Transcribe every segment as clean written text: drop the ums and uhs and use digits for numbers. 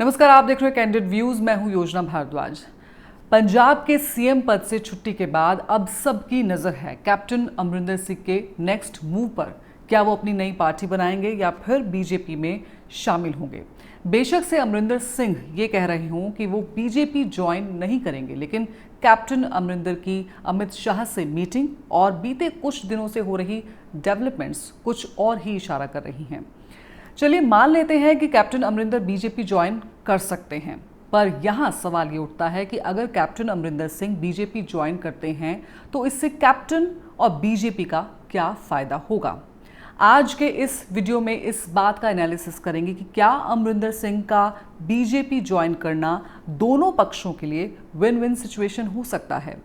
नमस्कार, आप देख रहे हैं कैंडिड व्यूज। मैं हूं योजना भारद्वाज। पंजाब के सीएम पद से छुट्टी के बाद अब सबकी नजर है कैप्टन अमरिंदर सिंह के नेक्स्ट मूव पर। क्या वो अपनी नई पार्टी बनाएंगे या फिर बीजेपी में शामिल होंगे? बेशक से अमरिंदर सिंह ये कह रहे हों कि वो बीजेपी ज्वाइन नहीं करेंगे, लेकिन कैप्टन अमरिंदर की अमित शाह से मीटिंग और बीते कुछ दिनों से हो रही डेवलपमेंट्स कुछ और ही इशारा कर रही हैं। चलिए मान लेते हैं कि कैप्टन अमरिंदर बीजेपी ज्वाइन कर सकते हैं, पर यहाँ सवाल ये उठता है कि अगर captain Amarinder Singh BJP join करते हैं तो इससे कैप्टन और बीजेपी का क्या फायदा होगा। आज के इस वीडियो में इस बात का एनालिसिस करेंगे कि क्या अमरिंदर सिंह का बीजेपी ज्वाइन करना दोनों पक्षों के लिए विन विन सिचुएशन हो सकता है।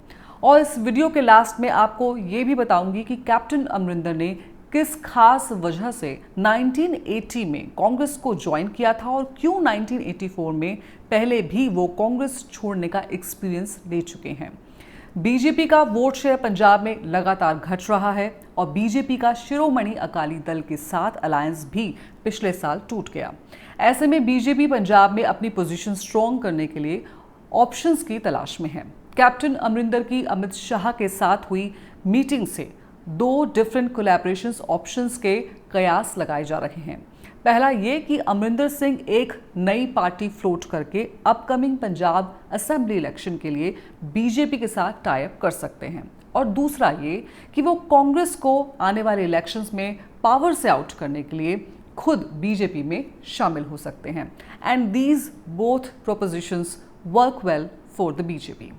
और इस वीडियो के लास्ट में आपको ये भी बताऊंगी कि कैप्टन अमरिंदर ने किस खास वजह से 1980 में कांग्रेस को ज्वाइन किया था और क्यों 1984 में पहले भी वो कांग्रेस छोड़ने का एक्सपीरियंस ले चुके हैं। बीजेपी का वोट शेयर पंजाब में लगातार घट रहा है और बीजेपी का शिरोमणि अकाली दल के साथ अलायंस भी पिछले साल टूट गया। ऐसे में बीजेपी पंजाब में अपनी पोजीशन स्ट्रॉन्ग करने के लिए ऑप्शंस की तलाश में है। कैप्टन अमरिंदर की अमित शाह के साथ हुई मीटिंग से दो डिफरेंट कोलैबोरेशंस ऑप्शंस के कयास लगाए जा रहे हैं। पहला ये कि अमरिंदर सिंह एक नई पार्टी फ्लोट करके अपकमिंग पंजाब असेंबली इलेक्शन के लिए बीजेपी के साथ टाई अप कर सकते हैं, और दूसरा ये कि वो कांग्रेस को आने वाले इलेक्शंस में पावर से आउट करने के लिए खुद बीजेपी में शामिल हो सकते हैं। And these both propositions work well for the BJP.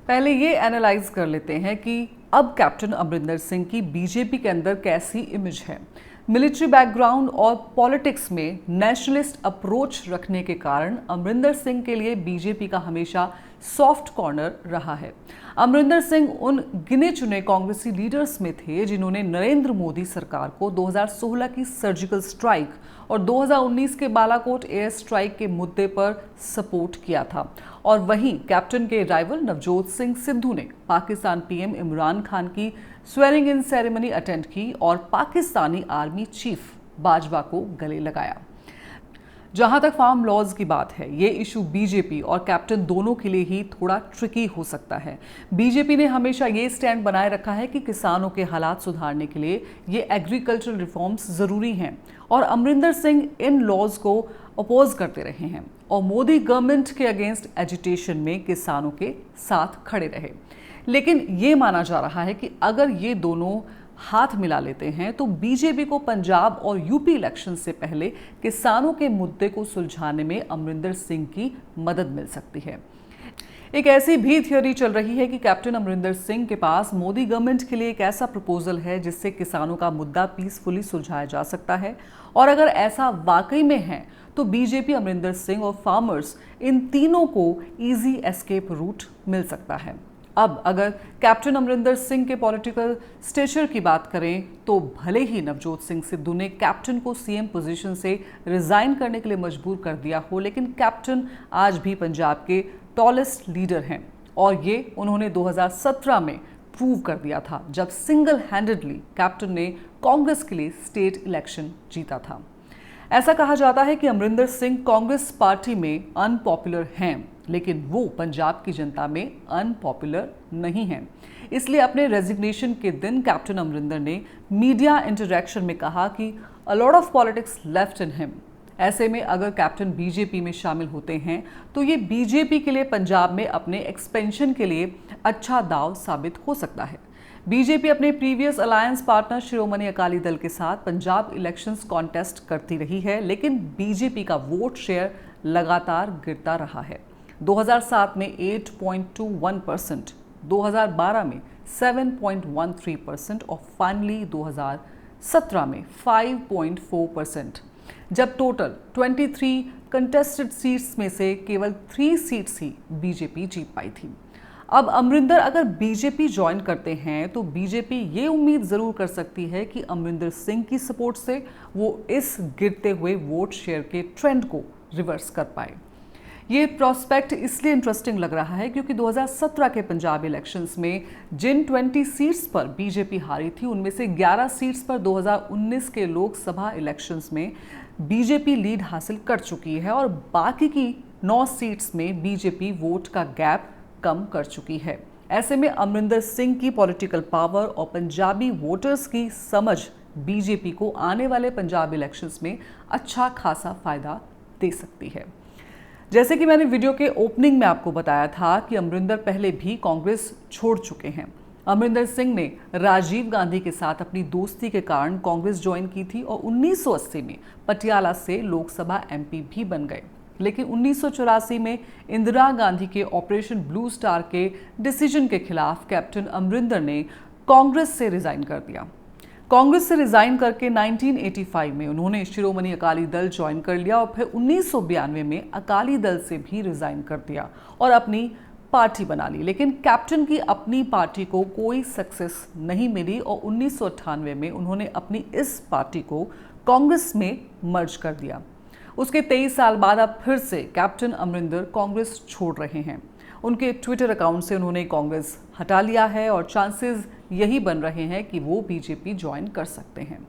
पहले ये एनालाइज कर लेते हैं कि अब कैप्टन अमरिंदर सिंह की बीजेपी के अंदर कैसी इमेज है। मिलिट्री बैकग्राउंड और पॉलिटिक्स में नेशनलिस्ट अप्रोच रखने के कारण अमरिंदर सिंह के लिए बीजेपी का हमेशा सॉफ्ट कॉर्नर रहा है। अमरिंदर सिंह उन गिने चुने कांग्रेसी लीडर्स में थे जिन्होंने नरेंद्र मोदी सरकार को 2016 की सर्जिकल स्ट्राइक और 2019 के बालाकोट एयर स्ट्राइक के मुद्दे पर सपोर्ट किया था। और वहीं कैप्टन के राइवल नवजोत सिंह सिद्धू ने पाकिस्तान पीएम इमरान खान की स्वेरिंग इन सेरेमनी अटेंड की और पाकिस्तानी आर्मी चीफ बाजवा को गले लगाया। जहां तक फार्म लॉज की बात है, ये इशू बीजेपी और कैप्टन दोनों के लिए ही थोड़ा ट्रिकी हो सकता है। बीजेपी ने हमेशा ये स्टैंड बनाए रखा है कि किसानों के हालात सुधारने के लिए ये एग्रीकल्चरल रिफॉर्म्स जरूरी हैं, और अमरिंदर सिंह इन लॉज को अपोज करते रहे हैं और मोदी गवर्नमेंट के अगेंस्ट एजिटेशन में किसानों के साथ खड़े रहे। लेकिन ये माना जा रहा है कि अगर ये दोनों हाथ मिला लेते हैं तो बीजेपी को पंजाब और यूपी इलेक्शन से पहले किसानों के मुद्दे को सुलझाने में अमरिंदर सिंह की मदद मिल सकती है। एक ऐसी भी थियोरी चल रही है कि कैप्टन अमरिंदर सिंह के पास मोदी गवर्नमेंट के लिए एक ऐसा प्रपोजल है जिससे किसानों का मुद्दा पीसफुली सुलझाया जा सकता है, और अगर ऐसा वाकई में है तो बीजेपी, अमरिंदर सिंह और फार्मर्स, इन तीनों को इजी एस्केप रूट मिल सकता है। अब अगर कैप्टन अमरिंदर सिंह के पॉलिटिकल स्टेचर की बात करें तो भले ही नवजोत सिंह सिद्धू ने कैप्टन को सीएम पोजीशन से रिजाइन करने के लिए मजबूर कर दिया हो, लेकिन कैप्टन आज भी पंजाब के टॉलेस्ट लीडर हैं, और ये उन्होंने 2017 में प्रूव कर दिया था जब सिंगल हैंडेडली कैप्टन ने कांग्रेस के लिए स्टेट इलेक्शन जीता था। ऐसा कहा जाता है कि अमरिंदर सिंह कांग्रेस पार्टी में अनपॉपुलर हैं, लेकिन वो पंजाब की जनता में अनपॉपुलर नहीं हैं। इसलिए अपने रेजिग्नेशन के दिन कैप्टन अमरिंदर ने मीडिया इंटरैक्शन में कहा कि a lot of politics left in him. ऐसे में अगर कैप्टन बीजेपी में शामिल होते हैं तो ये बीजेपी के लिए पंजाब में अपने एक्सपेंशन के लिए अच्छा दाव साबित हो सकता है। बीजेपी अपने previous alliance partner Shiromani Akali Dal के साथ पंजाब इलेक्शंस कॉन्टेस्ट करती रही है, लेकिन बीजेपी का वोट शेयर लगातार गिरता रहा है। 2007 में 8.21%, 2012 में 7.13% और फाइनली 2017 में 5.4%, जब टोटल 23 कंटेस्टेड सीट्स में से केवल 3 सीट्स ही बीजेपी जीत पाई थी। अब अमरिंदर अगर बीजेपी ज्वाइन करते हैं तो बीजेपी ये उम्मीद जरूर कर सकती है कि अमरिंदर सिंह की सपोर्ट से वो इस गिरते हुए वोट शेयर के ट्रेंड को रिवर्स कर पाए। ये प्रोस्पेक्ट इसलिए इंटरेस्टिंग लग रहा है क्योंकि 2017 के पंजाब इलेक्शंस में जिन 20 सीट्स पर बीजेपी हारी थी, उनमें से 11 सीट्स पर 2019 के लोकसभा इलेक्शंस में बीजेपी लीड हासिल कर चुकी है और बाकी की 9 सीट्स में बीजेपी वोट का गैप कम कर चुकी है। ऐसे में अमरिंदर सिंह की पॉलिटिकल पावर और पंजाबी वोटर्स की समझ बीजेपी को आने वाले पंजाब इलेक्शंस में अच्छा खासा फायदा दे सकती है। जैसे कि मैंने वीडियो के ओपनिंग में आपको बताया था कि अमरिंदर पहले भी कांग्रेस छोड़ चुके हैं। अमरिंदर सिंह ने राजीव गांधी के साथ अपनी दोस्ती के कारण कांग्रेस ज्वाइन की थी और 1980 में पटियाला से लोकसभा एमपी भी बन गए। लेकिन 1984 में इंदिरा गांधी के ऑपरेशन ब्लू स्टार के डिसीजन के खिलाफ कैप्टन अमरिंदर ने कांग्रेस से रिजाइन कर दिया। कांग्रेस से रिजाइन करके 1985 में उन्होंने शिरोमणि अकाली दल ज्वाइन कर लिया और फिर 1992 में अकाली दल से भी रिजाइन कर दिया और अपनी पार्टी बना ली। लेकिन कैप्टन की अपनी पार्टी को कोई सक्सेस नहीं मिली और 1998 में उन्होंने अपनी इस पार्टी को कांग्रेस में मर्ज कर दिया। उसके 23 साल बाद अब फिर से कैप्टन अमरिंदर कांग्रेस छोड़ रहे हैं। उनके ट्विटर अकाउंट से उन्होंने कांग्रेस हटा लिया है और चांसेस यही बन रहे हैं कि वो बीजेपी ज्वाइन कर सकते हैं।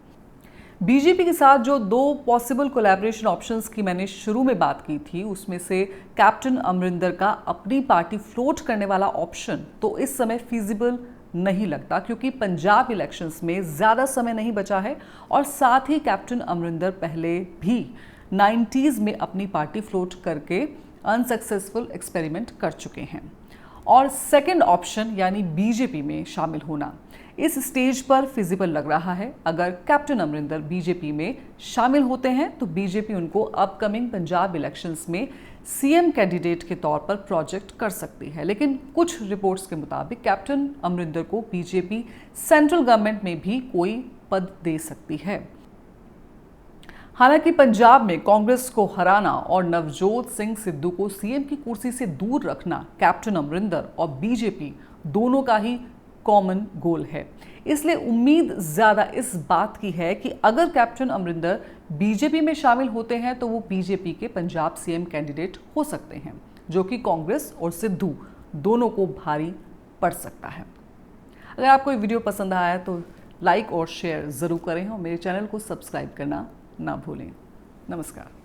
बीजेपी के साथ जो 2 पॉसिबल कोलैबोरेशन ऑप्शंस की मैंने शुरू में बात की थी, उसमें से कैप्टन अमरिंदर का अपनी पार्टी फ्लोट करने वाला ऑप्शन तो इस समय फीजिबल नहीं लगता, क्योंकि पंजाब इलेक्शंस में ज़्यादा समय नहीं बचा है और साथ ही कैप्टन अमरिंदर पहले भी 90s में अपनी पार्टी फ्लोट करके अनसक्सेसफुल एक्सपेरिमेंट कर चुके हैं। और सेकंड ऑप्शन यानी बीजेपी में शामिल होना इस स्टेज पर फिजिबल लग रहा है। अगर कैप्टन अमरिंदर बीजेपी में शामिल होते हैं तो बीजेपी उनको अपकमिंग पंजाब इलेक्शंस में सीएम कैंडिडेट के तौर पर प्रोजेक्ट कर सकती है। लेकिन कुछ रिपोर्ट्स के मुताबिक कैप्टन अमरिंदर को बीजेपी सेंट्रल गवर्नमेंट में भी कोई पद दे सकती है। हालांकि पंजाब में कांग्रेस को हराना और नवजोत सिंह सिद्धू को सीएम की कुर्सी से दूर रखना कैप्टन अमरिंदर और बीजेपी दोनों का ही कॉमन गोल है। इसलिए उम्मीद ज्यादा इस बात की है कि अगर कैप्टन अमरिंदर बीजेपी में शामिल होते हैं तो वो बीजेपी के पंजाब सीएम कैंडिडेट हो सकते हैं, जो कि कांग्रेस और सिद्धू दोनों को भारी पड़ सकता है। अगर आपको ये वीडियो पसंद आया है तो लाइक और शेयर जरूर करें और मेरे चैनल को सब्सक्राइब करना ना भूलें। नमस्कार।